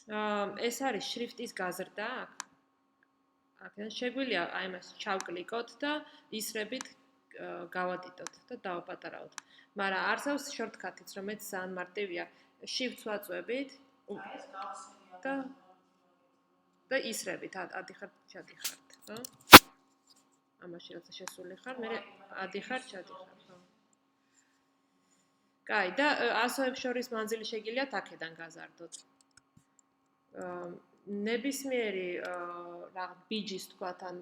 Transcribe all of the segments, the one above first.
ეს არის შრიფტის გაზრდა აქ. აქედან შეგვიძლია აი მას ჩავკლიკოთ და ისრებით გავადიდოთ და დავაპატარავოთ. მაგრამ არსებობს შორტკატიც, რომელიც ძალიან მარტივია. Shift-ს ვაწვევით და ისრებით ადიხართ, ჩადიხართ, ხო? ამაში რაცა შესული ხარ, მე ადიხარ, ჩადიხარ, ხო? კაი, და ასოებს შორის მანძილი შეგიძლიათ აქედან გაზარდოთ. ნებისმიერი რაღაც ბიჯის თქვათ ან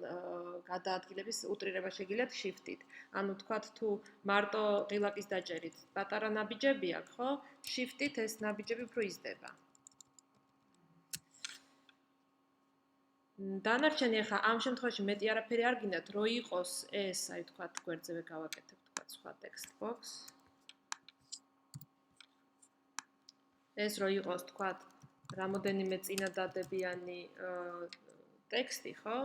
გადაადგილების უტრირება შეგიძლიათ Shift-ით. ანუ თქვათ თუ მარტო ღილაკის დაჭერით პატარა ნაბიჯები აქვს, ხო? Shift-ით ეს ნაბიჯები უფრო იზრდება. დანარჩენი ახლა ამ შემთხვევაში მეტი არაფერი არ გინდათ, რო იყოს ეს, აი თქვათ გვერდზევე გავაკეთებ თქვათ სხვა text box. ეს რო იყოს თქვათ რამოდენიმე წინადადებიანი ტექსტი, ხო?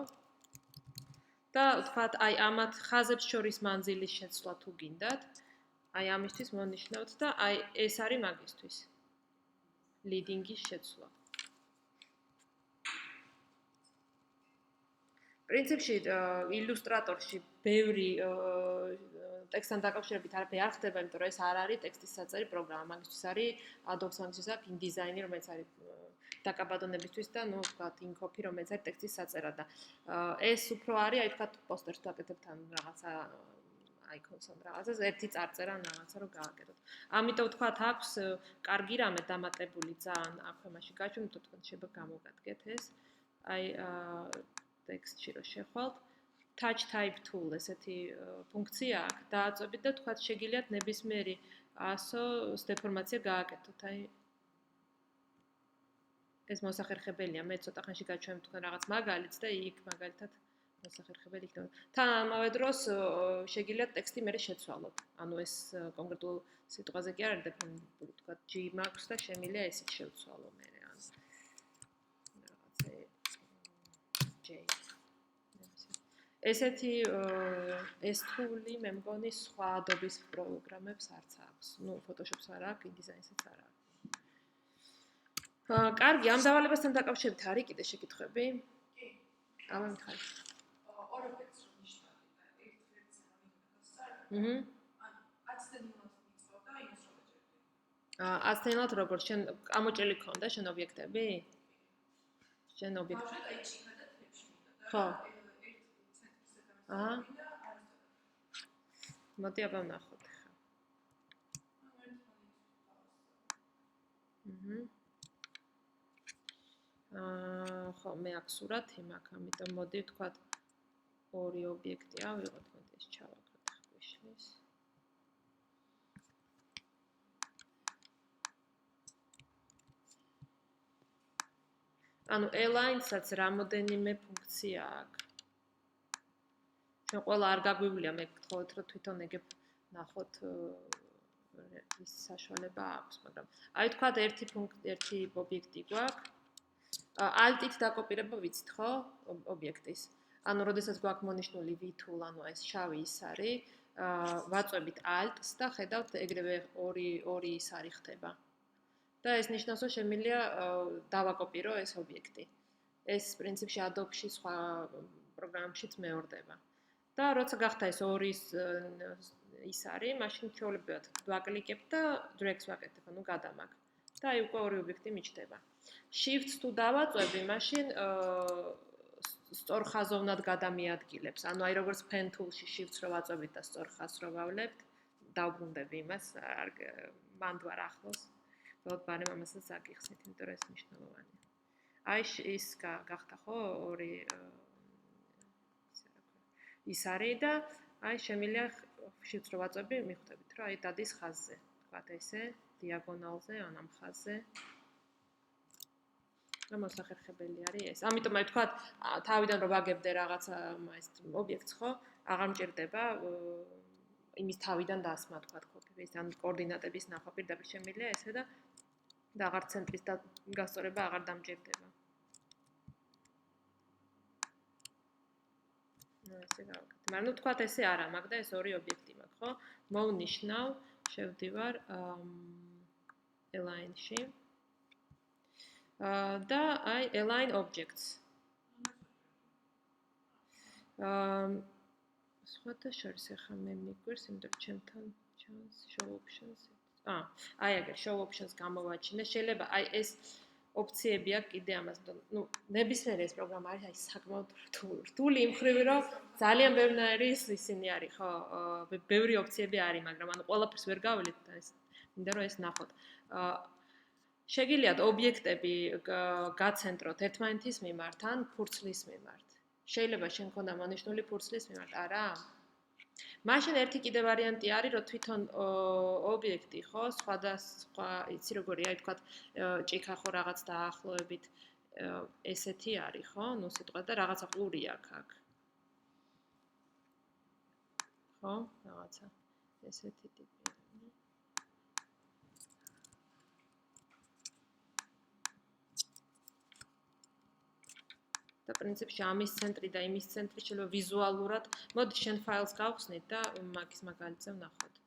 და თქვათ აი ამათ ხაზებს შორის მანძილის შეცვლა თუ გინდათ, აი ამისთვის მონიშნავთ და აი ეს არის მაგისთვის. leading-ის შეცვლა. პრინციპში ილუსტრატორში ბევრი ტექსტთან დაკავშირებით არაფერი არ ხდება, იმიტომ რომ ეს არ არის ტექსტის საწერი პროგრამა. მაგისთვის არის Adobe-ს მაგისთვის აქვს InDesign-ი, რომელიც არის დაკაბადონებისთვის და ნუ ვთქვათ InCopy, რომელიც არის ტექსტის საწერად და ეს უფრო არის, აი ვთქვათ პოსტერს ვაკეთებთ ან რაღაცა icons ან რაღაცას ერთი წარწერა ან რაღაცა რომ გააკეთოთ. ამიტომ ვთქვათ აქვს კარგი რამე დამატებული ძალიან აქ ამაში გაჩვენოთ, თქვენ შეიძლება გამოგადგეთ ეს. აი ტექსტში რო შეხვალთ touch type tool ესეთი ფუნქცია აქვს დააწვევით და თქვათ შეგიძლიათ ნებისმიერი ასოს დეფორმაცია გააკეთოთ. აი ეს მოსახერხებელია. მე ცოტა ხანში გაჩვენებ თქვენ რაღაც მაგალითს და იქ მაგალითად მოსახერხებელი იქნება. თან ამავე დროს შეგიძლიათ ტექსტი მერე შეცვალოთ. ანუ ეს კონკრეტულ სიტყვაზე კი არ არის დეფორმირებული, თქვათ G მაქვს და შემიძლია ესიც შევცვალო მერე. ანუ რაღაცე J ესეთი ეს თული მე მგონი სხვა Adobe-ს პროგრამებს არც აქვს. ნუ Photoshop-ს არ აქვს, InDesign-საც არ აქვს. კარგი, ამ დავალებასთან დაკავშირებით არის კიდე შეკითხვები? კი. ამან ხარ. ორ ობიექტს რომ ნიშნავდი და ერთ ვერცია რომ აცდენილად მიწოდა იმას რომ ეჭერდი. აცდენილად როგორ შენ ამოჭრილი ქონდა შენ ობიექტები? შენ ობიექტი. ხო. მოდი აბა ვნახოთ ხა. ხო, მე აქ სურათი მაქვს, ამიტომ მოდი ვთქვათ ორი ობიექტი ავიღოთ, მოდი ეს ჩავაკროთ ხვიშლის. ანუ align-საც რამოდენიმე ფუნქცია აქვს. ჩვენ ყველა არ გაგვივლია, მე გთხოვთ რომ თვითონ ეგებ ნახოთ ის საშუალება აქვს, მაგრამ აი თქვათ ერთი ობიექტი გვაქვს. Alt-ით დაკოპირება ვიცით, ხო? ობიექტის. ანუ როდესაც გვაქვს მონიშნული V tool, ანუ ეს შავი ის არის, ვაწვევით Alt-ს და ხედავთ ეგრევე ორი ის არის ხდება. და ეს ნიშნავს, რომ შემიძლია დავაკოპირო ეს ობიექტი. ეს პრინციპში Adobe-ში სხვა პროგრამებშიც მეორდება. და როცა გახდა ეს ორი ის არის, მაშინ ჩვეულებრივად ვაკლიკებ და drag-ს ვაკეთებ, ანუ გადამაგ. და აი უკვე ორი ობიექტი მიჩნდება. Shift-ს თუ დავაწვევი, მაშინ სწორხაზოვნად გადამიადგილებს. ანუ აი როგორც pen tool-ში Shift-ს რო ვაწვევით და სწორ ხაზს რო ვავლევთ, დავბრუნდები იმას, მანდ ვარ ახლოს. უბრალოდ ბარემ ამასაც აკიხსნით, იმიტომ რომ ეს მნიშვნელოვანია. აი ის გახდა ხო ორი ის არის და აი შემიძლია Shift-ს რო ვაწვევი, მიხვდებით, რომ აი დადის ხაზზე. თქვათ ესე, დიაგონალზე, ან ამ ხაზზე. და მოსახერხებელი არის ეს. ამიტომ აი თქვათ, თავიდან რომ ვაგებდე რაღაცა ეს ობიექტს, ხო? აღარ მჭირდება იმის თავიდან დასმა, თქვათ, copy-paste, ან კოორდინატების ნახვა პირდაპირ შემიძლია ესე და აღარ ცენტრის გასწორება აღარ დამჭირდება. ესე გავაკეთე. მაგრამ ნუ თქვათ ესე არა მაქვს და ეს ორი ობიექტი მაქვს, ხო? მოვნიშნავ, შევდივარ align-ში. და აი align objects. სხვათა შორის ახლა მე მიგვირს, იმიტომ რომ ჩემთან ჩანს show options. აი აგერ show options გამოვაჩინე. შეიძლება აი ეს ოფციები აქვს კიდე ამას, ნუ ნებისმიერი ეს პროგრამა არის აი საკმაოდ რთული იმ ხრივ რომ ძალიან ბევრნაირი ისინი არის, ხო, ბევრი ოფციები არის, მაგრამ ანუ ყველაფერს ვერ გავვლით და ეს მინდა რომ ეს ნახოთ. შეგიძლიათ ობიექტები გაცენტროთ ერთმანეთის მიმართ ან ფურცლის მიმართ. შეიძლება შენ გქონდა მონიშნული ფურცლის მიმართ, არა? მაშინ ერთი კიდე ვარიანტი არის, რომ თვითონ ობიექტი, ხო, სხვადასხვა, იცი როგორია, აი თქვა ჭიქა ხო რაღაც დაახლოებით ესეთი არის, ხო? ნუ სიტყვა და რაღაცა ყური აქვს აქ. ხო? რაღაცა ესეთი ტიპი. და პრინციპში ამის ცენტრი და იმის ცენტრი შეიძლება ვიზუალურად, მოდი შენ ფაილს გავხსნით და მაგის მაგალითზე ვნახოთ.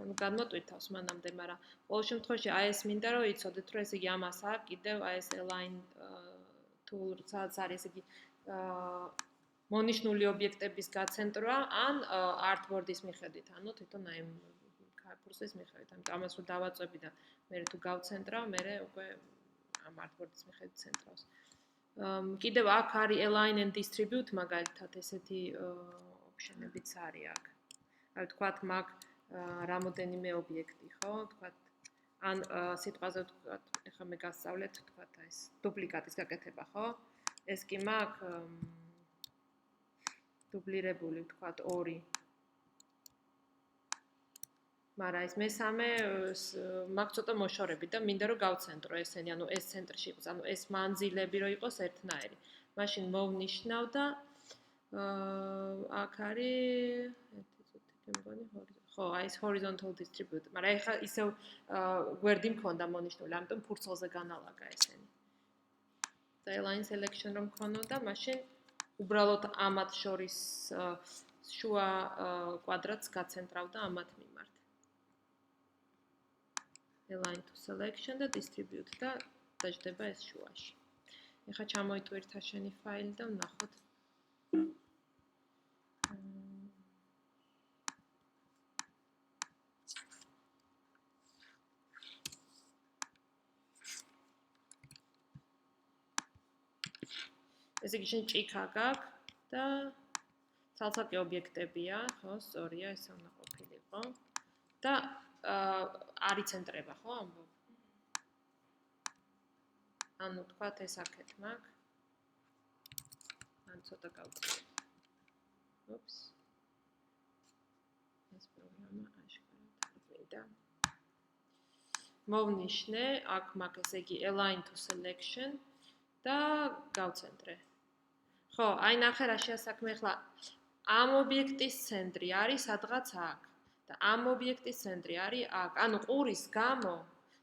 ანუ გადმოტვირთავს მანამდე, მაგრამ ყოველ შემთხვევაში აი ეს მინდა რომ იცოდეთ, რომ ესე იგი ამას აქვს კიდევ აი ეს align tool, სადაც არის ესე იგი მონიშნული ობიექტების გაცენტრვა ან artboard-ის მიხედვით, ანუ თვითონ აი ფურცლის მიხედვით. ამიტომ ამას რომ დავაწვევი და მე თუ გავცენტრავ, მე უკვე ამ artboard-ის მიხედვით ცენტრავს. კიდევ აქ არის align and distribute მაგალითად ესეთი ოპშენებიც არის აქ. აი თქვათ მაგ რამოდენიმე ობიექტი, ხო? თქვათ ან სიტყვაზე თქვათ, ეხლა მე გასწავლეთ, თქვათ ეს დუპლიკატის გაკეთება, ხო? ეს კი მაგ დუბლირებული, თქვათ 2. მაგრამ ეს მესამე მაგ ცოტა მოშორები და მინდა რომ გავცენტრო ესენი, ანუ ეს ცენტრში იყოს, ანუ ეს მანძილები რომ იყოს ერთნაირი. მაშინ მოვნიშნავ და აქ არის ერთი წუთი მგონი ხო, აი ეს horizontal distribute, მაგრამ ეხლა ისევ გვერდი მქონდა მონიშნული, ამიტომ ფურცელზე განალაგა ესენი. და align selection რომ მქონოდა, მაშინ უბრალოდ ამათ შორის შუა კვადრატს გაცენტრავდა ამათ მიმართ. align to selection და distribute და დაждდება ეს შუაში. ეხლა ჩამოიტვირთა შენი ფაილი და ვნახოთ. ესე იგი შენ ჭიქა გაქვს და ცალ-ცალკე ობიექტებია, ხო, სწორია, ესე უნდა ყოფილიყო. და არ იცენტრება, ხო, ამბობ. ანუ თქვათ ეს აქეთ მაქვს. ან ცოტა გავწევ. ოპს. ეს პროგრამა აშკარად არ მინდა. მოვნიშნე, აქ მაქვს ესე იგი align to selection და გავცენტრე. ხო, აი ნახე რა შეასაქმე ახლა ამ ობიექტის ცენტრი არის სადღაც აქ და ამ ობიექტის ცენტრი არის აქ. ანუ ყურის გამო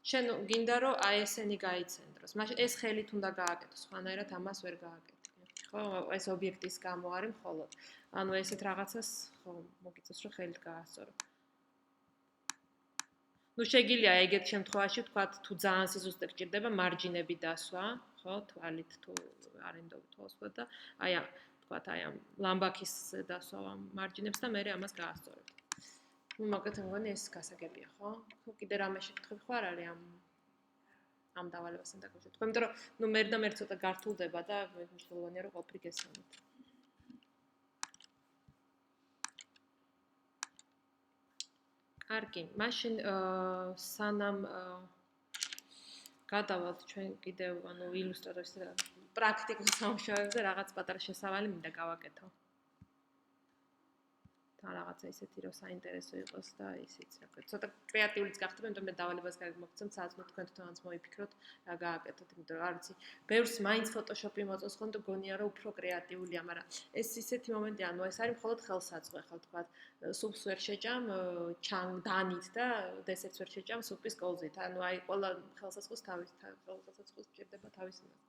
შენ გინდა რომ აი ესენი გაიცენტროს. მაშინ ეს ხელით უნდა გააკეთო, სხვანაირად ამას ვერ გააკეთე. ხო, ეს ობიექტის გამო არის მხოლოდ. ანუ ესეთ რაღაცას ხო მოგიწევს რომ ხელით გაასწორო. ნუ შეგიძლია ეგეთ შემთხვევაში ვთქვათ თუ ძალიან სიზუსტე გჭირდება მარჯინები დასვა, ხო, თვალით თუ არენდობ თვალს და აი ამ ვთქვათ აი ამ ლამბაქის დასვა ამ მარჯინებს და მე ამას გაასწორებ. ნუ მაგათი მგონი ეს გასაგებია, ხო? ხო კიდე რამე შეკითხები ხო არ არის ამ დავალებასთან დაკავშირებით. ხო, იმიტომ რომ ნუ მე და მე ცოტა გართულდება და მნიშვნელოვანია რომ ყოფილი გესწავლოთ. კარგი, მაშინ სანამ გადავალთ ჩვენ კიდევ ანუ ილუსტრატორის პრაქტიკულ სამუშაოებზე რაღაც პატარა შესავალი მინდა გავაკეთო. თან რაღაცა ისეთი რომ საინტერესო იყოს და ისიც რა ქვია. ცოტა კრეატიულიც გახდება, იმიტომ მე დავალებას გამოგცემთ, საათმოთ თქვენ თვითონაც მოიფიქროთ რა გააკეთოთ, იმიტომ რომ არ ვიცი, ბევრს მაინც ფოტოშოპი მოწონს ხოლმე და გონია რომ უფრო კრეატიულია, მაგრამ ეს ისეთი მომენტია, ანუ ეს არის მხოლოდ ხელსაწყო, ხო თქვა, სუპს ვერ შეჭამ დანით და დესერტს ვერ შეჭამ სუპის კოლზით. ანუ აი ყველა ხელსაწყოს ხელსაწყოს ჭირდება თავის იმას.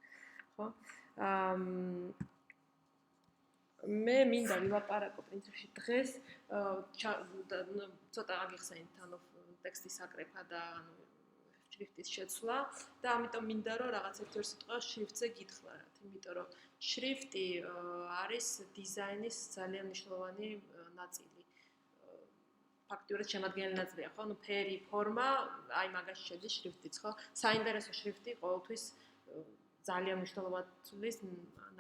ხო? მე მინდა ვილაპარაკო პრინციპში დღეს ცოტა აგიხსენით ანუ ტექსტის აკრეფა და ანუ შრიფტის შეცვლა და ამიტომ მინდა რომ რაღაც ერთ-ერთ სიტყვა შრიფტზე გითხრათ, იმიტომ რომ შრიფტი არის დიზაინის ძალიან მნიშვნელოვანი ნაწილი. ფაქტიურად შემადგენელი ნაწილია, ხო? ანუ ფერი, ფორმა, აი მაგაში შედის შრიფტიც, ხო? საინტერესო შრიფტი ყოველთვის ძალიან მნიშვნელოვანს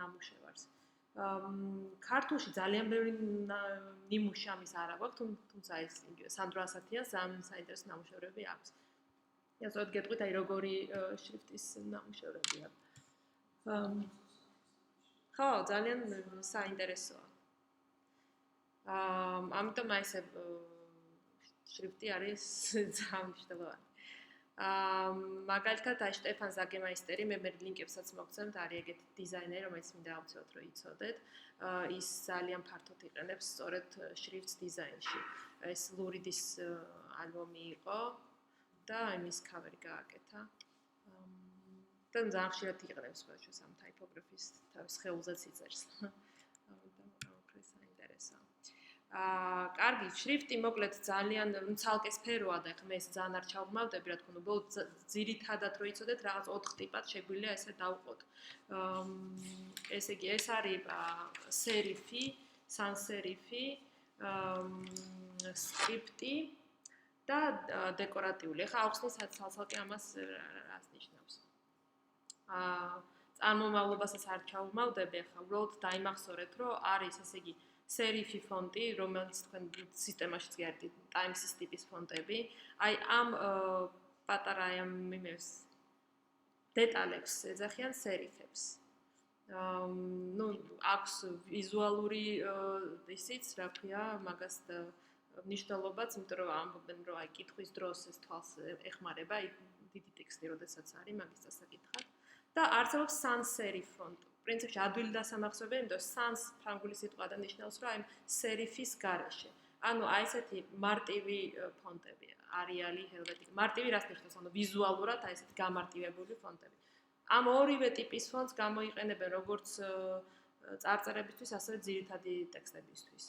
ნამუშევარს. ქართულში ძალიან ბევრი ნიმუში ამის არ აქვს, თუმცა ეს სანდრო ასათიანს ძალიან საინტერესო ნამუშევრები აქვს. ზოგადად გეტყვით, აი როგორი შრიფტის ნამუშევრები აქვს. ხო, ძალიან საინტერესოა. ამიტომ აი ეს შრიფტი არის ძალიან მნიშვნელოვანი. მაგალითად, აი შტეფან ზაგემაისტერი, მე ლინკებსაც მოგცემთ, არის ეგეთი დიზაინერი, რომელიც მინდა ავწევთ, რომ იცოდეთ. ის ძალიან ფართოდ იყენებს სწორედ შრიფტს დიზაინში. ეს ლურიდის ალბომი იყო და იმის კავერი გააკეთა. და ძალიან ხშირად იყენებს ყველას ამ ტაიპოგრაფის თავის ხეულზეც იწერს. და საინტერესოა. კარგი, შრიფტი მოკლედ ძალიან ცალკე სფეროა და ხა მე ეს ძალიან არ ჩავღმავდები, რა თქმა უნდა, ბოლოს ძირითადად რო იცოდეთ, რაღაც 4 ტიპად შეგვიძლია ესე დავყოთ. ესე იგი, ეს არის სერიფი, სანსერიფი, სკრიპტი და დეკორატიული. ხა ახსნით ცალკე ამას რას ნიშნავს. წარმომავლობასაც არ ჩავღმავდები, ხა უბრალოდ დაიმახსოვრეთ, რომ არის ესე იგი სერიფი ფონტი, რომელიც თქვენ სისტემაშიც გიარდით, Times-ის ტიპის ფონტები. აი ამ პატარა იმებს დეტალებს ეძახიან სერიფებს. ნუ აქვს ვიზუალური ისიც, რა ქვია, მაგას მნიშვნელობაც, იმიტომ რომ ამბობენ, რომ აი კითხვის დროს ეს თვალს ეხმარება, აი დიდი ტექსტი, როდესაც არის მაგის დასაკითხად. და არსებობს sans serif font. პრინციპში ადვილი დასამახსოვრებელი, იმიტომ რომ sans ფრანგული სიტყვა და ნიშნავს, რომ აი serif-ის გარეშე. ანუ აი ესეთი მარტივი ფონტები, Arial-ი, Helvetica. მარტივი რას ნიშნავს? ანუ ვიზუალურად აი ესეთი გამარტივებული ფონტები. ამ ორივე ტიპის ფონტს გამოიყენებენ როგორც წარწერებისთვის, ასევე ძირითადი ტექსტებისთვის.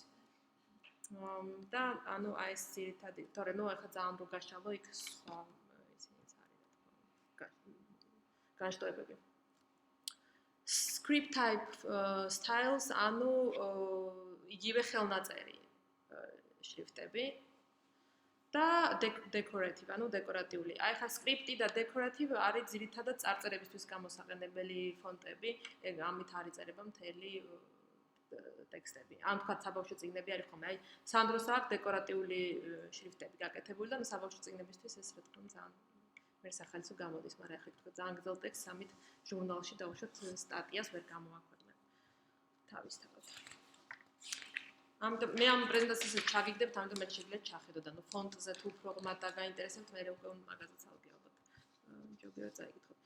და ანუ აი ეს ძირითადი, თორე ნუ ახლა ძალიან რო გაშალო იქ სხვა ისინიც არის, განშტოებები. Script type styles, ანუ იგივე ხელნაწერი შრიფტები და decorative, ანუ დეკორატიული. აი ხა script-ი და decorative არის ძირითადად წარწერებისთვის გამოსაყენებელი ფონტები, ეგ ამით არის წერება მთელი ტექსტები. ან თქვა საბავშვო წიგნები არის ხოლმე, აი სანდროს აქვს დეკორატიული შრიფტები გაკეთებული და საბავშვო წიგნებისთვის ეს რა თქმა უნდა ძალიან ვერ სახალისო გამოდის, მაგრამ ახლა თქვა ძალიან გრძელ ტექსტს ამით ჟურნალში დავუშვათ სტატიას ვერ გამოაქვეყნებ თავისთავად. ამიტომ მე ამ პრეზენტაციას ჩაგიგდებთ, ამიტომ მე შეგიძლიათ ჩახედოთ, ანუ ფონტზე თუ უფრო ღრმად დაგაინტერესებთ, მე უკვე მაგაზეც ალგი ალბათ. ჯობია წაიკითხოთ.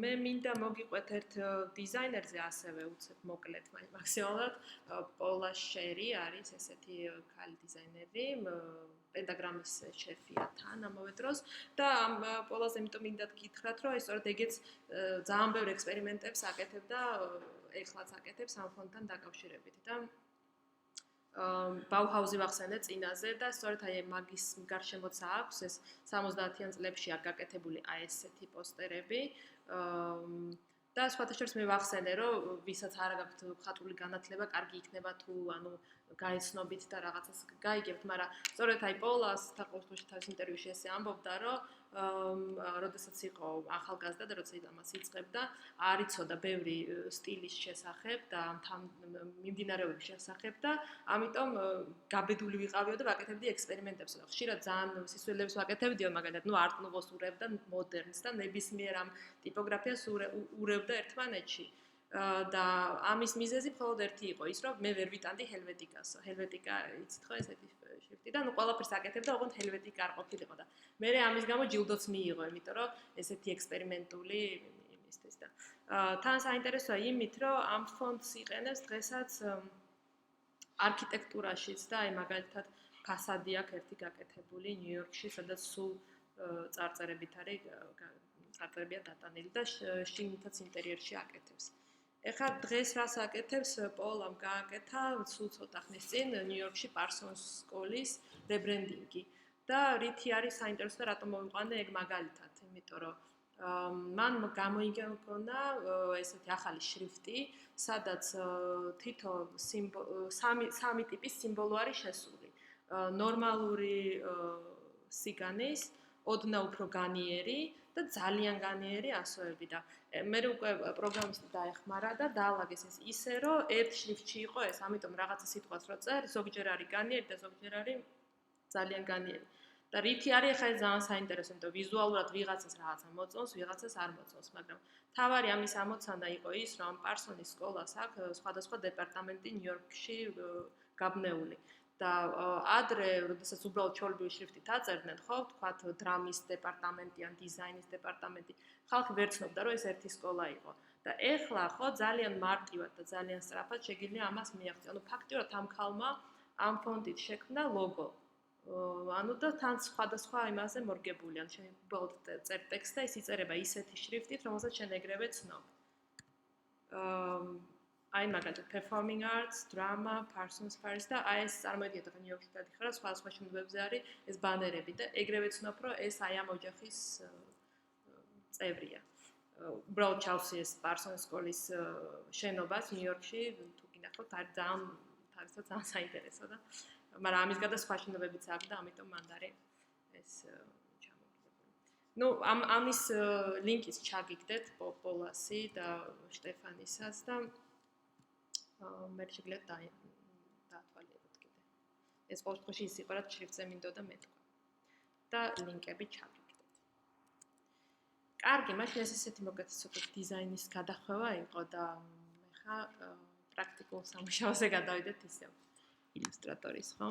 მე მინდა მოგიყვეთ ერთ დიზაინერზე ასევე უცებ მოკლედ, მაქსიმალურად პოლა შერი არის ესეთი ქალი დიზაინერი, პენტაგრამის შეფია თან ამავე დროს და ამ პოლაზე იმიტომ მინდა გითხრათ, რომ ეს სწორედ ეგეც ძალიან ბევრ ექსპერიმენტებს აკეთებდა, ეხლაც აკეთებს ამ ფონტთან დაკავშირებით და ბაუჰაუზი ვახსენე წინაზე და სწორედ აი მაგის გარშემოც აქვს ეს 70-იან წლებში აქ გაკეთებული აი ესეთი პოსტერები და სხვათა შორის მე ვახსენე რომ ვისაც არ გაქვთ ხატული განათლება, კარგი იქნება თუ ანუ გაიცნობით და რაღაცას გაიგებთ, მაგრამ სწორედ აი პოლას თავის ინტერვიუში ესე ამბობდა რომ როდესაც იყო ახალგაზრდა და როცა ამას იწყებდა, არ იცოდა ბევრი სტილის შესახებ და მიმდინარეობის შესახებ და ამიტომ გაბედული ვიყავიო და ვაკეთებდი ექსპერიმენტებს. ხშირად ძალიან სისულელებს ვაკეთებდიო, მაგალითად, არტ-ნუვოს ურევდა მოდერნს და ნებისმიერ ამ ტიპოგრაფიას ურევდა ერთმანეთში. და ამის მიზეზი მხოლოდ ერთი იყო ის, რომ მე ვერ ვიტანდი ჰელვეტიკას. ჰელვეტიკა იცით ხო ესეთი შრიფტი და ყველაფერს აკეთებდა, ოღონდ ჰელვეტიკა არ ყოფილიყო და მე ამის გამო ჯილდოც მიიღო, იმიტომ რომ ესეთი ექსპერიმენტული იმისთვის და თან საინტერესოა იმით, რომ ამ ფონდს იყენებს დღესაც არქიტექტურაშიც და აი მაგალითად ფასადი აქვს ერთი გაკეთებული ნიუ-იორკში, სადაც სულ წარწერებით არის წარწერებია დატანილი და შიგნითაც ინტერიერში აკეთებს. ეხლა დღეს რას აკეთებს პოლამ გააკეთა სულ ცოტა ხნის წინ ნიუ-იორკში პარსონს სკოლის რებრენდინგი და რითი არის საინტერესო და რატომ მოვიყვანე ეგ მაგალითად, იმიტომ რომ მან გამოიგონა ესეთი ახალი შრიფტი, სადაც თითო სამი ტიპის სიმბოლო არის შესული. ნორმალური სიგანის, ოდნავ უფრო განიერი და ძალიან განიერი ასოები და მე უკვე პროგრამისტი დაეხმარა და დაალაგეს ეს ისე, რომ ერთ შრიფტში იყო ეს, ამიტომ რაღაცა სიტყვას რო წერ, ზოგჯერ არის განიერი და ზოგჯერ არის ძალიან განიერი. და რითი არის ახლა ეს ძალიან საინტერესო, იმიტომ რომ ვიზუალურად ვიღაცას რაღაცა მოწონს, ვიღაცას არ მოწონს, მაგრამ თავარი ამის ამოცანა იყო ის, რომ ამ პარსონის სკოლას აქვს სხვადასხვა დეპარტამენტი ნიუ-იორკში გაბნეული. და ადრე, როდესაც უბრალოდ ჩოლებრივი შრიფტით აწერდნენ, ხო, ვთქვათ, დრამის დეპარტამენტი ან დიზაინის დეპარტამენტი, ხალხი ვერ ცნობდა, რომ ეს ერთი სკოლა იყო. და ეხლა, ხო, ძალიან მარტივად და ძალიან სწრაფად შეგიძლია ამას მიაღწია. ანუ ფაქტიურად ამ ქალმა ამ ფონდით შექმნა ლოგო. ანუ და თან სხვადასხვა იმაზე მორგებული, ან შენ უბრალოდ წერ ტექსტს და ის იწერება ისეთი შრიფტით, რომელსაც შენ ეგრევე ცნობ. აი მაგალითად performing arts, drama, Parsons Paris და აი ეს წარმოიდგინეთ, რომ ნიუ-იორკში გადიხარ, სხვადასხვა შენობებზე არის ეს ბანერები და ეგრევე ცნობ, რომ ეს აი ამ ოჯახის წევრია. უბრალოდ ჩავსი ეს Parsons სკოლის შენობას ნიუ-იორკში, თუ გინახავთ, არის ძალიან საინტერესო და მაგრამ ამის გარდა სხვა შენობებიც აქვს და ამიტომ მანდ არის ეს ჩამოგდებული. ნუ ამის ლინკის ჩაგიგდეთ პოლასი და შტეფანისას და მე შეგიძლიათ დაათვალიეროთ კიდე. ეს ყოველ შემთხვევაში ის იყო, რაც შრიფტზე მინდოდა მეტყვა. და ლინკები ჩაგიგდეთ. კარგი, მაშინ ეს ესეთი მოგეცეთ დიზაინის გადახვევა იყო და ეხა პრაქტიკულ სამუშაოზე გადავიდეთ ისევ. ილუსტრატორის, ხო?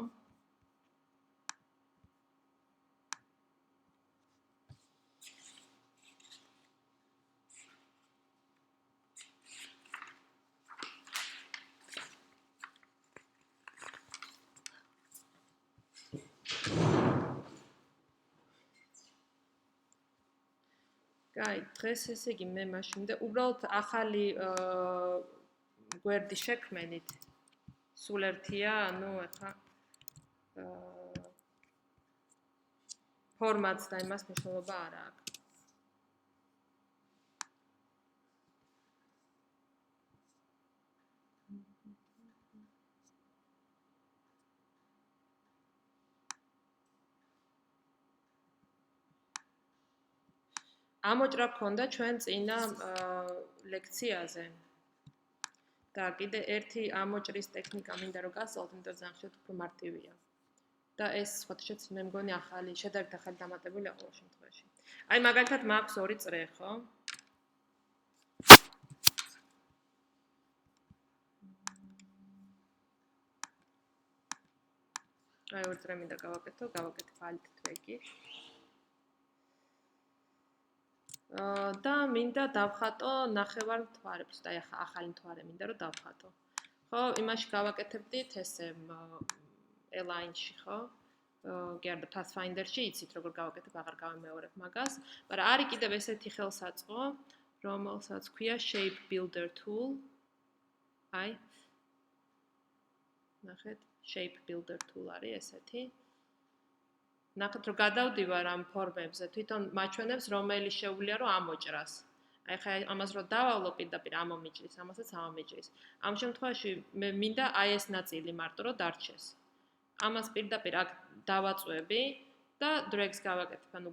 კაი, დღეს ესე იგი მე მაშინ და უბრალოდ ახალი გვერდი შექმენით. სულ ერთია, ანუ ეხა ფორმატს და იმას მნიშვნელობა არ აქვს. ამოჭრა გქონდა ჩვენ წინა ლექციაზე. და კიდე ერთი ამოჭრის ტექნიკა მინდა რომ გასწავლოთ, იმიტომ რომ ძალიან ხშირად უფრო მარტივია. და ეს სხვათაშორის მე მგონი ახალი, შედარებით ახალი დამატებულია ყოველ შემთხვევაში. აი მაგალითად მაქვს ორი წრე, ხო? აი ორი წრე მინდა გავაკეთო, გავაკეთე alt tweak-ი. და მინდა დავხატო ნახევარ მთვარებს და ახლა ახალი მთვარე მინდა რომ დავხატო. ხო, იმაში გავაკეთებდით ესე align-ში, ხო? გერდა Pathfinder-ში იცით როგორ გავაკეთებ, აღარ გავემეორებ მაგას, მაგრამ არის კიდევ ესეთი ხელსაწყო, რომელსაც ქვია shape builder tool. აი. ნახეთ, shape builder tool არის ესეთი. ნახეთ რომ გადავდივარ ამ ფორმებზე, თვითონ მაჩვენებს რომელი შეუძლია რომ ამოჭრას. აი ხა ამას რომ დავავლო პირდაპირ ამომიჭრის, ამასაც ამომიჭრის. ამ შემთხვევაში მე მინდა აი ეს ნაწილი მარტო რომ დარჩეს. ამას პირდაპირ აქ დავაწვევი და drags გავაკეთებ, ანუ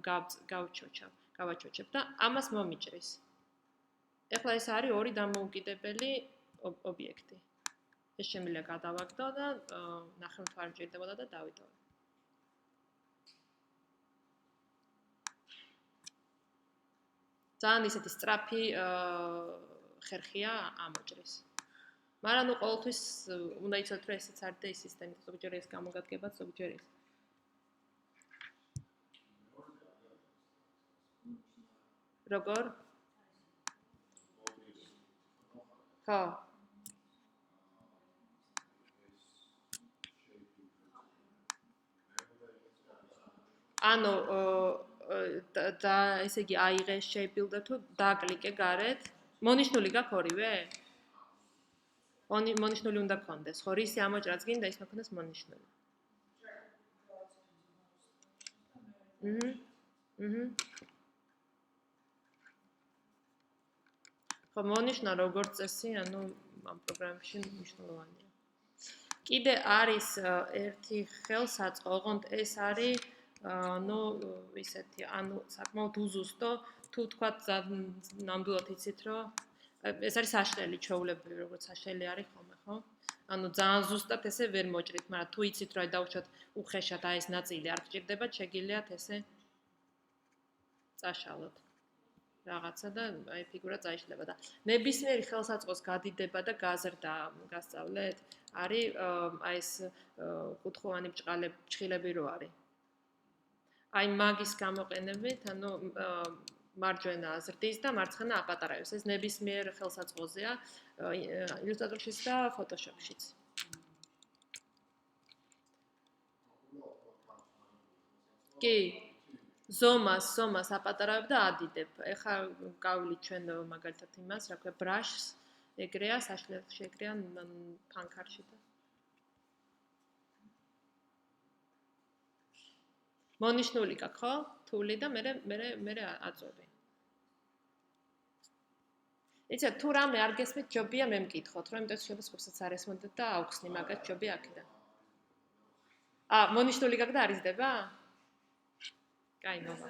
გავაჩოჩებ და ამას მომიჭრის. ეხლა ეს არის ორი დამოუკიდებელი ობიექტი. ეს შემიძლია გადავაგდო და ნახევრად არ მჭირდებოდა და დავიტოვე. ძალიან ისეთი სწრაფი ხერხია ამოჭრის. მაგრამ ნუ ყოველთვის უნდა იცოდეთ, რომ ესეც არის და ის სისტემა, ზოგჯერ ეს გამოგადგებაც, ზოგჯერ ის. როგორ? ხო. ანუ და ესე იგი აიღე შეიბილდა თუ დააკლიკე გარეთ. მონიშნული გაქვს ორივე? მონიშნული უნდა გქონდეს. ხო, რისი ამოჭრაც გინდა, ის მქონდეს მონიშნული. ხო, მონიშნა როგორც წესი, ანუ ამ პროგრამაში მნიშვნელოვანია. კიდე არის ერთი ხელსაწყო, ოღონდ ეს არის ну, ისეთი, ანუ საკმაოდ უზუსტო, თუ თქვა ნამდვილად იცით, რომ ეს არის საშლელი ჩვეულებრივი, როგორც საშლელი არის ხოლმე, ხო? ანუ ძალიან ზუსტად ესე ვერ მოჭრით, მაგრამ თუ იცით, რომ დავუშვათ უხეშად აი ეს ნაწილი არ გჭირდებათ, შეგიძლიათ ესე წაშალოთ. რაღაცა და აი ფიგურა წაიშლება და ნებისმიერი ხელსაწყოს გადიდება და გაზრდა გასწავლეთ, არის აი ეს კუთხოვანი ბრჭყილები რო არის. აი მაგის გამოყენებით, ანუ მარჯვენა აზრდის და მარცხენა აპატარაებს. ეს ნებისმიერ ხელსაწყოზეა ილუსტრატორშიც და ფოტოშოპშიც. კი, ზომას აპატარაებ და ადიდებ. ეხლა გავვლით ჩვენ მაგალითად იმას, რა ქვია, brush-ს, ეგრეა, საშლელში ეგრეა, ფანქარში და მონიშნული გაქვს, ხო? თული და მე აწვევი. იცით, თუ რამე არ გესმით, ჯობია მე მკითხოთ, რომ იმიტომ შეიძლება სხვასაც არ ესმოდეთ და აუხსნი მაგათ ჯობია აქედან. მონიშნული გაქვს და არ იზრდება? კაი, მოვა.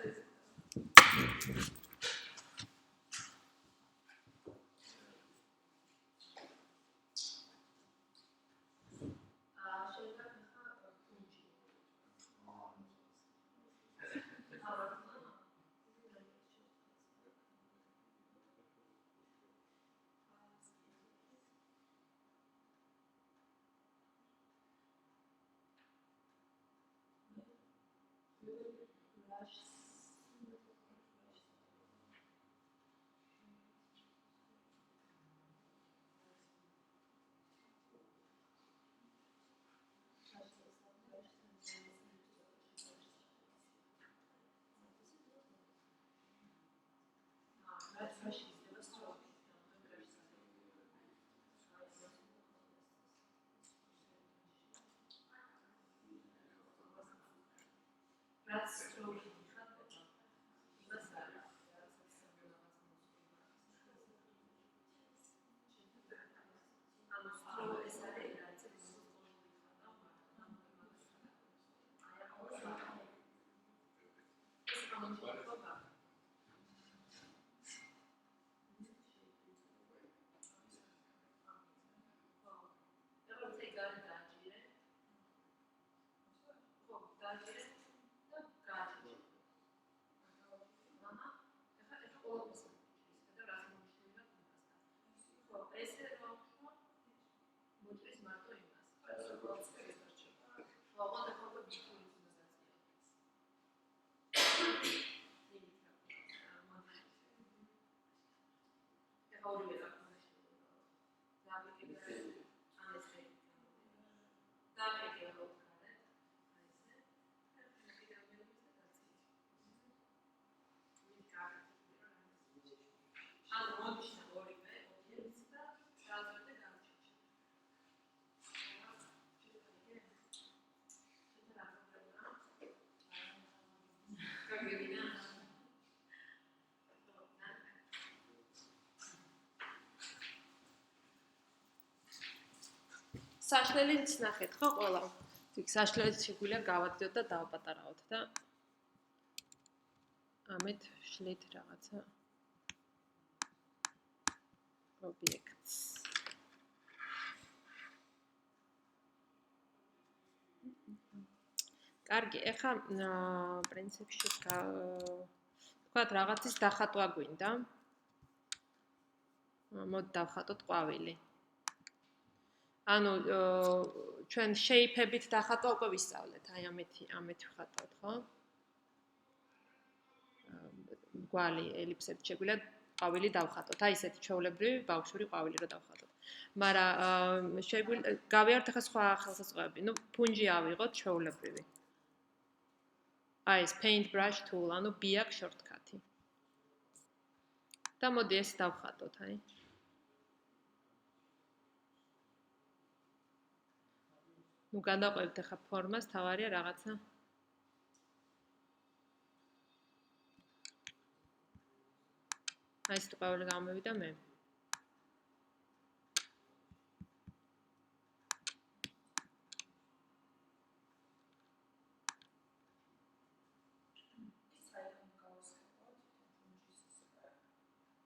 საშლელიც ნახეთ, ხო, ყველა. იქ საშლელიც შეგვიძლია გავადიდოთ და დავაპატარავოთ და ამით შლით რაღაცა ობიექტს. კარგი, ეხლა პრინციპში თქვათ რაღაცის დახატვა გვინდა. მოდი დავხატოთ ყვავილი. ანუ ჩვენ შეიფებით დახატვა უკვე ვისწავლეთ. აი ამით ვხატავთ, ხო? გვალი ელიფსებით შეგვიძლია ყვავილი დავხატოთ. აი ესეთი ჩვეულებრივი ბავშვური ყვავილი რო დავხატოთ. მაგრამ შეგვიძლია გავიართ ახლა სხვა ხელსაწყოები. ნუ ფუნჯი ავიღოთ ჩვეულებრივი. აი ეს paintbrush tool, ანუ ბიაკ shortcut-ი. და მოდი ეს დავხატოთ, აი. ნუ გადაყვევთ ახლა ფორმას, თავარია რაღაცა. აი ეს ყვავილი გამოვიდა მე.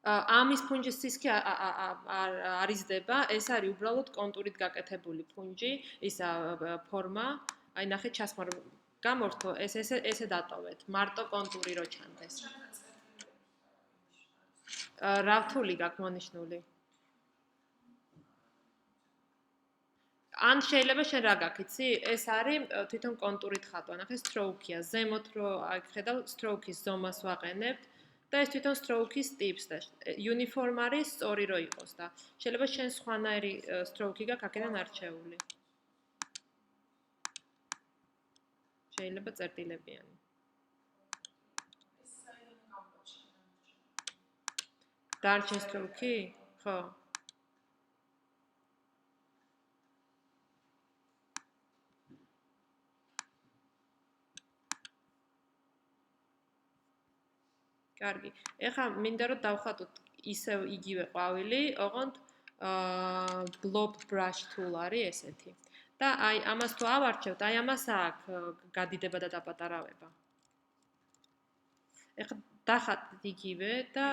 ამის ფუნჯის სისქე არ იზრდება, ეს არის უბრალოდ კონტურით გაკეთებული ფუნჯი, ის ფორმა, აი ნახეთ ჩასმარ გამორთო, ესე დატოვეთ, მარტო კონტური რო ჩანდეს. რა რთული გაქვს მონიშნული? ან შეიძლება შენ რა გაკეთე? ეს არის თვითონ კონტურით ხატვა, ნახე stroke-ია, ზემოთ რო ახედავ stroke-ის ზომას ვაყენებთ. და ეს თვითონ stroke-ის ტიპს და uniform არის სწორი რო იყოს და შეიძლება შენ სხვანაირი stroke-ი გაქვს აქედან არჩეული. შეიძლება წერტილებიანი. დარჩენ stroke-ი? ხო. კარგი. ეხლა მინდა რომ დავხატოთ ისევ იგივე ყვავილი, ოღონდ blob brush tool არის ესეთი. და აი ამას თუ ავარჩევთ, აი ამას აქვს გადიდება და დაპატარავება. ეხლა დახატეთ იგივე და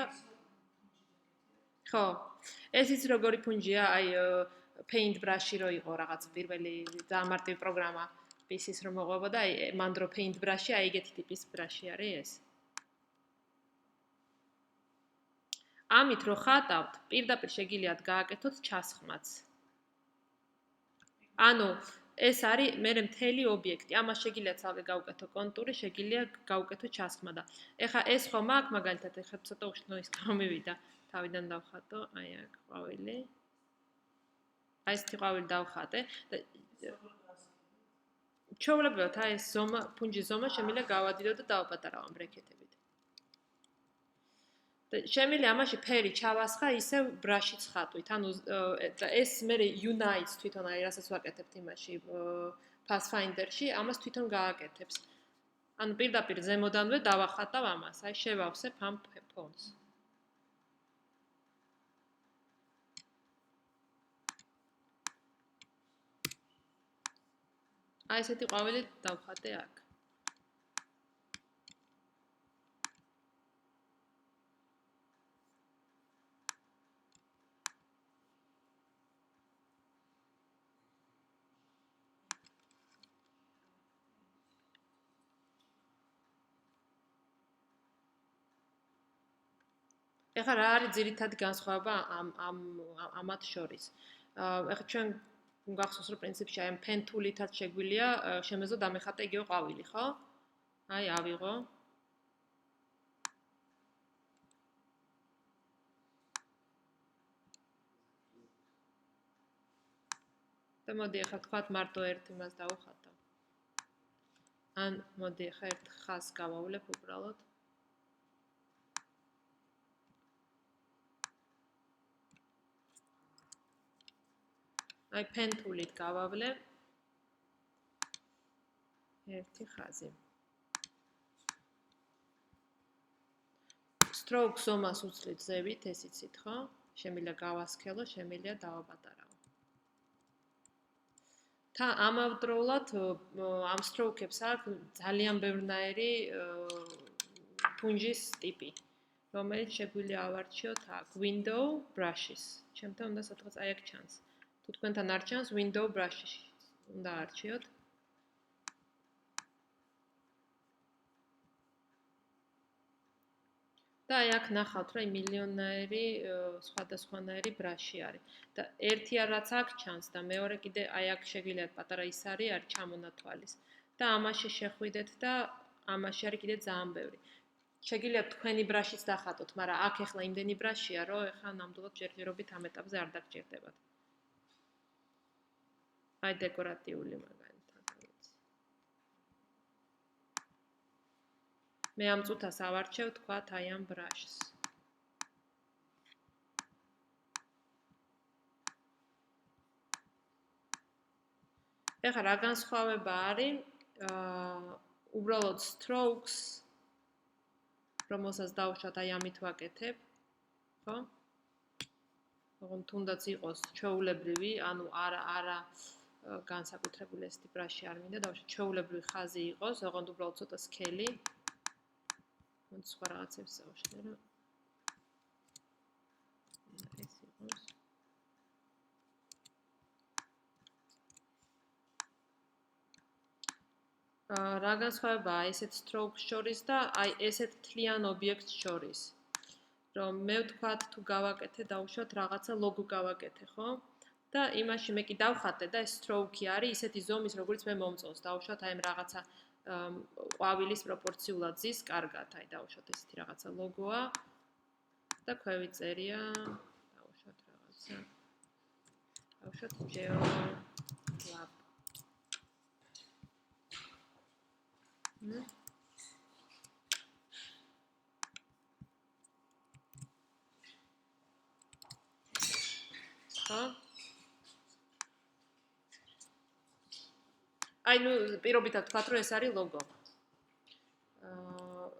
ხო. ეს იცი როგორი ფუნჯია, აი paintbrush-ი რო იყო რაღაც პირველი დამარტივი პროგრამა PC-ს რომ მოყვებოდა, აი მან დრო paintbrush-ი, აი ეგეთი ტიპის ბრაში არის ეს. ამით რო ხატავთ, პირდაპირ შეგიძლიათ გააკეთოთ ჩასხმაც. ანუ ეს არის მე მთელი ობიექტი. ამას შეგიძლიათ ცალკე გავუკეთო კონტური, შეგიძლია გავუკეთო ჩასხმა და ეხა ეს ხომ აქ მაგალითად ეხა ცოტა უშნო ის გამივიდა. თავიდან დავხატო, აი აქ ყვავილი. აი ეს ყვავილი დავხატე და ჩვეულებრივად აი ეს ზომა, ფუნჯის ზომა შემიძლია გავადიდო და დავაპატარავ ამ ბრეკეტებით. შემიძლია ამაში ფერი ჩავასხა ისევ ბრაშიც ხატვით. ანუ ეს მე unites თვითონ აი რასაც ვაკეთებთ იმაში Pathfinder-ში, ამას თვითონ გააკეთებს. ანუ პირდაპირ ზემოდანვე დავახატავ ამას. აი შევავსებ ამ ფონს. აი ესეთი ყვავილი დავხატე აქ. ეხლა რა არის ძირითადი განსხვავება ამათ შორის? ეხლა ჩვენ გახსოვს რომ პრინციპში აი pen tool-ითაც შეგვიძლია შემეძლო დამეხატე იგივე ყვავილი, ხო? აი ავიღო. და მოდი ეხლა თქვათ მარტო ერთ იმას დავუხატავ. ან მოდი ეხლა ერთ ხაზს გავავლებ უბრალოდ. აი pen tool-ით გავავლებ ერთი ხაზი. stroke ზომას უცლით ზევით, ეს იცით, ხო? შემიძლია გავასქელო, შემიძლია დავაპატარავ. და ამავდროულად ამ stroke-ებს აქვს ძალიან ბევრნაირი ფუნჯის ტიპი, რომელიც შეგვიძლია ავარჩიოთ აქ window brushes. ჩემთან უნდა სადღაც აი აქ ჩანს. თუ თქვენთან არ ჩანს window brushes უნდა არჩიოთ. და აი აქ ნახავთ რა მილიონერი სხვადასხვანაირი ბრაში არის. და ერთი რაც აქ ჩანს და მეორე კიდე აი აქ შეგიძლიათ პატარა ის არის ჩამონათვალის. და ამაში შეხვიდეთ და ამაში არის კიდე ძალიან ბევრი. შეგიძლიათ თქვენი ბრაშიც დახატოთ, მაგრამ აქ ახლა იმდენი ბრაშია, რომ ახლა ნამდვილად ჯერჯერობით ამ ეტაპზე არ დაგჭირდებათ. აი დეკორატიული მაგალითად ვიცი. მე ამ წუთას ავარჩევ თქვათ აი ამ ბრაშს. ეხლა რა განსხვავება არის? უბრალოდ strokes რომელსაც დავუშვათ აი ამით ვაკეთებ, ხო? ოღონდ თუნდაც იყოს ჩვეულებრივი, ანუ არა განსაკუთრებული ესეთი ბრაში არ მინდა, დავუშვათ ჩვეულებრივი ხაზი იყოს, ოღონდ უბრალოდ ცოტა სქელი. მოდით სხვა რაღაცებს დავუშვათ, რა. ეს იყოს. რა განსხვავებაა ესეთ strokes შორის და აი ესეთ თლიან ობიექტს შორის? რომ მე ვთქვათ თუ გავაკეთე დავუშვათ რაღაცა ლოგო გავაკეთე, ხო? და იმაში მე კი დავხატე და ეს stroke-ი არის ისეთი ზომის, როგორც მე მომწონს. დავუშვათ აი ამ რაღაცა ყვავილის პროპორციულად ზის კარგად, აი დავუშვათ ესეთი რაღაცა ლოგოა და ქვევიწერია, დავუშვათ რაღაცა. დავუშვათ geo lab. აი ნუ პირობითად ვთქვათ, რომ ეს არის ლოგო.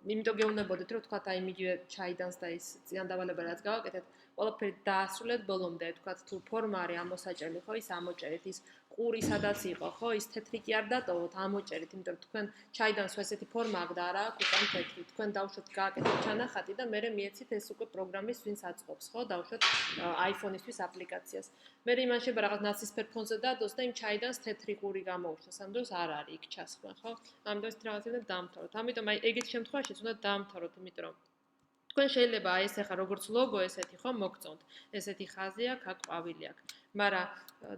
იმიტომ გეუბნებოდით, რომ ვთქვათ აი მიგივე ჩაიდანს და ის წინანდავალება რაც გავაკეთეთ, ყველაფერი დაასრულეთ ბოლომდე, ვთქვათ თუ ფორმა არის ამოსაჭრელი, ხო, ის ამოჭერით, ის ყური სადაც იყო, ხო, ის თეთრი კი არ დატოვოთ, ამოჭერით, იმიტომ რომ თქვენ ჩაიდანს ესეთი ფორმა აქვს და არა აქვს უკან თეთრი. თქვენ დავუშვათ გააკეთეთ ჩანახატი და მერე მიეცით ეს უკვე პროგრამის ვინც აწყობს, ხო, დავუშვათ iPhone-ისთვის აპლიკაციას. მე იმან შეიძლება რაღაც ნაცისფერ ფონზე დადოს და იმ ჩაიდანს თეთრი ყური გამოუშვას. ამ დროს არ არის იქ ჩასხმა, ხო? ამ დროს რაღაცები უნდა დაამთავროთ. ამიტომ აი ეგეთ შემთხვევაში უნდა დაამთავროთ, იმიტომ რომ თქვენ შეიძლება აი ეს ახლა როგორც ლოგო ესეთი ხო მოგწონთ. ესეთი ხაზი აქვს, აქ ყვავილი აქვს. მაგრამ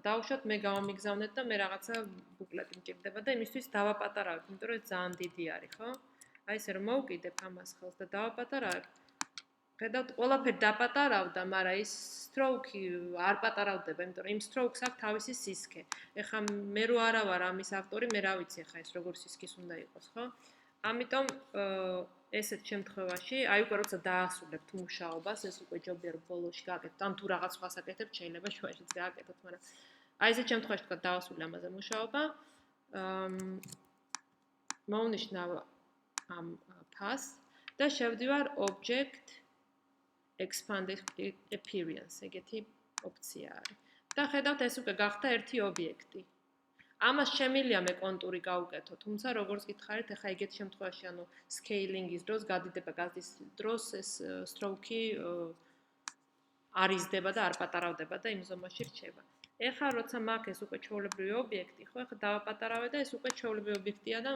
დავუშვათ მე გავამიგზავნეთ და მე რაღაცა ბუკლეტი მჭირდება და იმისთვის დავაპატარავებ, იმიტომ რომ ეს ძალიან დიდი არის, ხო? აი ესე რომ მოვკიდებ ამას ხელს და დავაპატარავებ. ხედავთ, ყველაფერი დაპატარავდა, მაგრამ ის stroke-ი არ პატარავდება, იმიტომ რომ იმ stroke-ს აქვს თავისი სისქე. ეხლა მე რო არა ვარ ამის ავტორი, მე რა ვიცი ეხლა ეს როგორ სისქის უნდა იყოს, ხო? ამიტომ ესეთ შემთხვევაში, აი უკვე როცა დაასრულებთ მუშაობას, ეს უკვე ჯობია რომ ბოლოში გააკეთოთ, ან თუ რაღაც სხვას აკეთებთ, შეიძლება შუაშიც გააკეთოთ, მაგრამ აი ესეთ შემთხვევაში თქვა დაასრულე ამაზე მუშაობა. მოვნიშნავ ამ ფასს და შევდივარ object expanded appearance, ეგეთი ოპცია არის. და ხედავთ ეს უკვე გახდა ერთი ობიექტი. ამას შემიძლია მე კონტური გავუკეთო, თუმცა როგორც გითხარით, ახლა ეგეთ შემთხვევაში, ანუ scaling-ის დროს, გადიდება გაზის დროს ეს stroke-ი არ იზრდება და არ პატარავდება და იმ ზომაში რჩება. ეხლა როცა მაქვს ეს უკვე ჩვეულებრივი ობიექტი, ხო, ეხლა დავაპატარავე და ეს უკვე ჩვეულებრივი ობიექტია და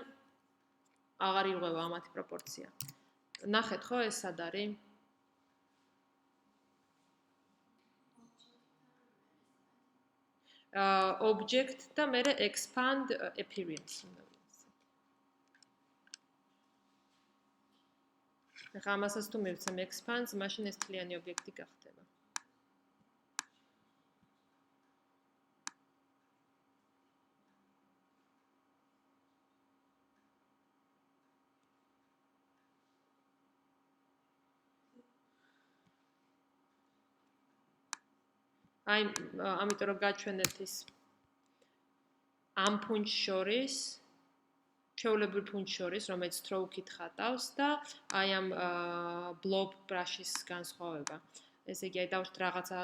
აღარ იღება ამათი პროპორცია. ნახეთ, ხო, ეს სად არის? Object და მერე expand appearance უნდა ვიცი. ახლა ამასაც თუ მივცემ expands, მაშინ ეს თლიანი ობიექტი გახდება. აი, ამიტომ რომ გაჩვენეთ ის ამ ფუნჯს შორის, ჩვეულებრივ ფუნჯს შორის, რომელიც stroke-ით ხატავს და აი ამ blob brush-ის განსხვავება. ესე იგი, აი დავუშვათ რაღაცა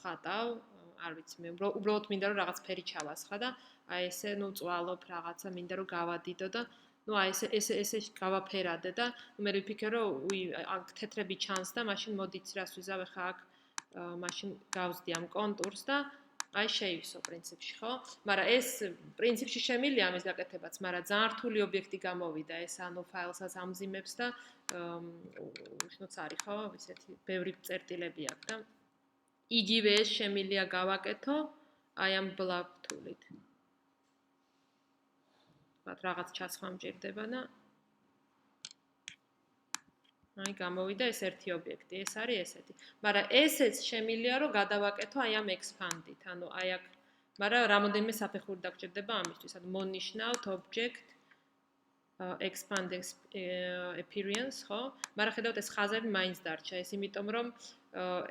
ხატავ, არ ვიცი, მე უბრალოდ მინდა რომ რაღაც ფერი ჩავასხა და აი ესე, ნუ წვალობ რაღაცა, მინდა რომ გავადიდო და ну აი ესე გავაფერადე და მე ვიფიქრე რომ აქ თეთრები ჩანს და მაშინ მოდით რას ვიზავ ხა აქ მაშინ გავზდი ამ კონტურს და აი შეივსო პრინციპში ხო? მაგრამ ეს პრინციპში შემილია ამის გაკეთებაც, მაგრამ ძალიან რთული ობიექტი გამოვიდა ეს ანუ ფაილსაც ამძიმებს და უშნოც არის ხო? ისეთი ბევრი წერტილები აქვს და იგივე ეს შემილია გავაკეთო აი ამ ბლავ თულით. რაღაც ჩასხმა მჭირდება და აი გამოვიდა ეს ერთი ობიექტი, ეს არის ესეთი. მაგრამ ესეც შემილია რომ გადავაკეთო აი ამ expand-ით, ანუ აი აქ, მაგრამ რამოდენიმე საფეხური დაგჭირდება ამისთვის, ანუ მონიშნავთ object expand appearance, ხო? მაგრამ ხედავთ ეს ხაზები მაინც დარჩა, ეს იმიტომ რომ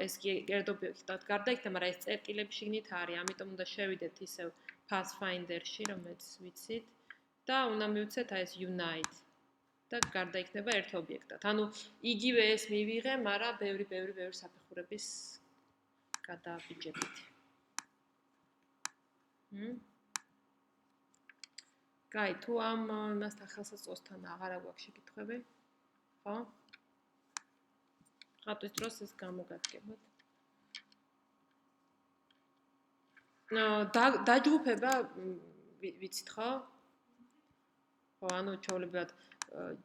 ეს კერძობიექტად გარდაიქცა, მაგრამ ეს წერტილები შიგნით არის, ამიტომ უნდა შევიდეთ ისევ Pathfinder-ში, რომელიც ვიცით და უნდა მივცეთ აი ეს unite და გარდაიქნება ერთ ობიექტად. ანუ იგივე ეს მივიღე, მაგრამ ბევრი საფეხურების გადააბიჯებით. კაი, თუ ამ იმასთან ხელსაწყოსთან აღარა გვაქვს შეკითხვები? ხო? ხატვის დროს ეს გამოგადგებათ. დაჯგუფება ვიცით ხო? ხო, ანუ ჩავლებათ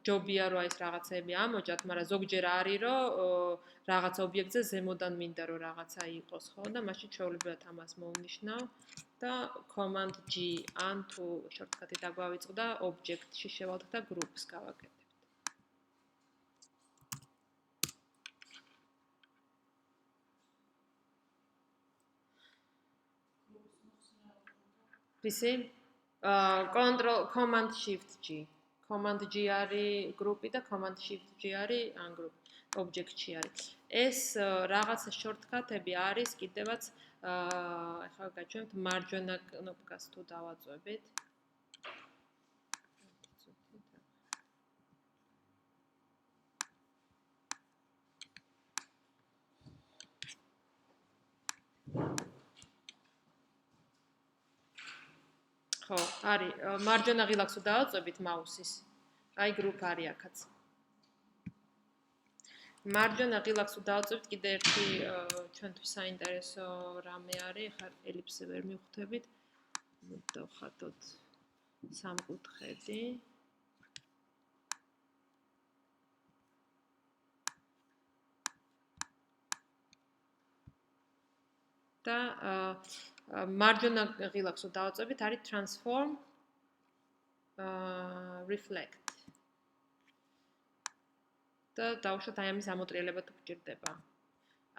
ჯობია რომ ეს რაღაცები ამოჭათ, მაგრამ ზოგჯერ არის რომ რაღაც ობიექტზე ზემოდან მინდა რომ რაღაცა იყოს, ხო? და მაშინ ჩვეულებრივად ამას მოვნიშნავ და command G ან თუ shortcut-ი დაგვავიწყდა object-ში შევალთ და groups გავაკეთებთ. ვისი? control command shift G. Command G არის group-ი და command shift G არის ან group object-ში არის. ეს რაღაცა shortcut-ები არის კიდევაც ახლა გაჩვენებთ მარჯვენა კნოპკას თუ დავაწვევით. ხო, არის მარჯვენა ღილაკს თუ დავაწვევით მაუსის. აი group არის აქაც. მარჯვენა ღილაკს თუ დავაწვევით კიდე ერთი ჩვენთვის საინტერესო რამე არის, ხარ ელიფსზე ვერ მივხვდებით. დავხატოთ სამკუთხედი. და მარჯვენა ღილაკს თუ დავაწვევით არის transform reflect. და დავუშვათ აი ამის ამოტრიალება თუ გჭირდება.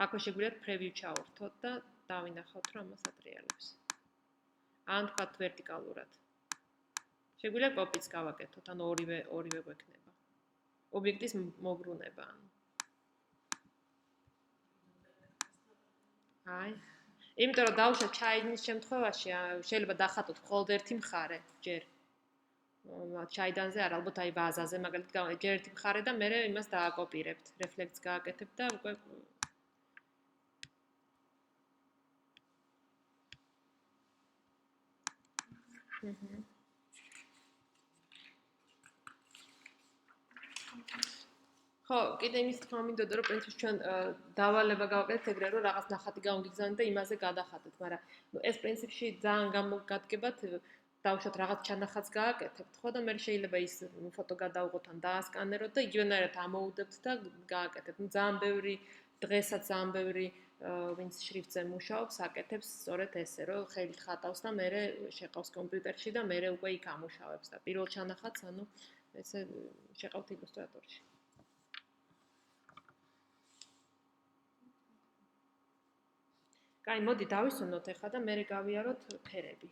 აქვე შეგვიძლიათ preview ჩავართოთ და დავინახავთ რომ ამას ატრიალებს. ან თქვათ ვერტიკალურად. შეგვიძლია copy-ც გავაკეთოთ, ანუ ორივე გვექნება. ობიექტის მოგრუნება. აი. იმიტომ რომ დავუშვათ ჩაიდინის შემთხვევაში შეიძლება დახატოთ მხოლოდ ერთი მხარე ჯერ. ჩაიდანზე არ ალბათ აი ვაზაზე მაგალითად ჯერ ერთი მხარე და მე იმას დააკოპირებთ, რეფლექტს გააკეთებ და უკვე ხო, კიდე იმის თქმა მინდოდა რომ პრინციპში ჩვენ დავალება გავაკეთეთ ეგრე რომ რაღაც ნახატი გამოგიგზავნეთ და იმაზე გადახატეთ, მაგრამ ეს პრინციპში ძალიან გამოგადგებათ დავუშვათ რაღაც ჩანახატს გააკეთებთ, ხო და მე შეიძლება ის ფოტო გადავიღოთ ან დაასკანეროთ და იგივენაირად ამოუდებთ და გააკეთებთ. ძალიან ბევრი დღესაც ძალიან ბევრი ვინც შრიფტზე მუშაობს, აკეთებს სწორედ ესე, რომ ხელით ხატავს და მე შეყავს კომპიუტერში და მე უკვე იქ ამუშავებს და პირველ ჩანახატს ანუ ესე შეყავთ ილუსტრატორში. კაი, მოდი დავისვენოთ ახლა და მე გავიაროთ ფერები.